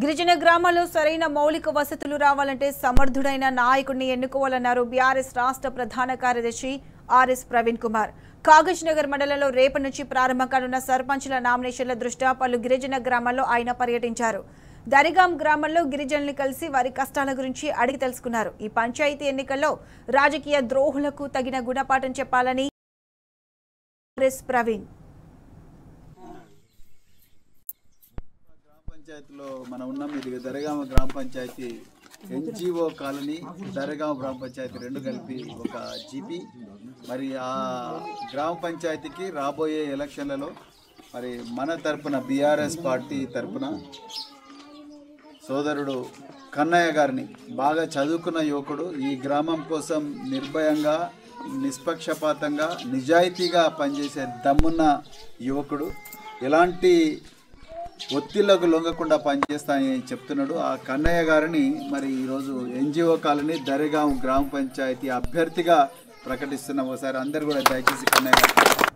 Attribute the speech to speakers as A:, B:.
A: గిరిజన గ్రామాల్లో సరైన మౌలిక వసతులు రావాలంటే సమర్థుడైన నాయకుడిని ఎన్నుకోవాలన్నారు బీఆర్ఎస్ రాష్ట్ర ప్రధాన కార్యదర్శి ఆర్ఎస్ ప్రవీణ్ కుమార్. కాగజ్ నగర్ మండలంలో రేపటి నుంచి ప్రారంభం కానున్న సర్పంచుల నామినేషన్ల దృష్ట్యా పలు గిరిజన గ్రామాల్లో ఆయన పర్యటించారు. దరిగాం గ్రామంలో గిరిజనులు కలిసి వారి కష్టాల గురించి అడిగి తెలుసుకున్నారు. ఈ పంచాయతీ ఎన్నికల్లో రాజకీయ ద్రోహులకు తగిన గుణపాఠం చెప్పాలని ఆర్ఎస్ ప్రవీణ్.
B: పంచాయతీలో మనం ఉన్నాం. ఇది దరిగామ గ్రామ పంచాయతీ ఎన్జిఓ కాలనీ, దరిగామ గ్రామ పంచాయతీ రెండు కలిపి ఒక జీపీ. మరి ఆ గ్రామ పంచాయతీకి రాబోయే ఎలక్షన్లలో మరి మన తరపున బీఆర్ఎస్ పార్టీ తరపున సోదరుడు కన్నయ్య గారిని, బాగా చదువుకున్న యువకుడు, ఈ గ్రామం కోసం నిర్భయంగా, నిష్పక్షపాతంగా, నిజాయితీగా పనిచేసే దమ్మున్న యువకుడు, ఎలాంటి ఒత్తిళ్లకు లొంగకుండా పనిచేస్తానని చెప్తున్నాడు. ఆ కన్నయ్య గారిని మరి ఈరోజు ఎన్జిఓ కాలనీ దరిగాం గ్రామ పంచాయతీ అభ్యర్థిగా ప్రకటిస్తున్నాం. ఒకసారి అందరు కూడా దయచేసి కన్నయ్య గారు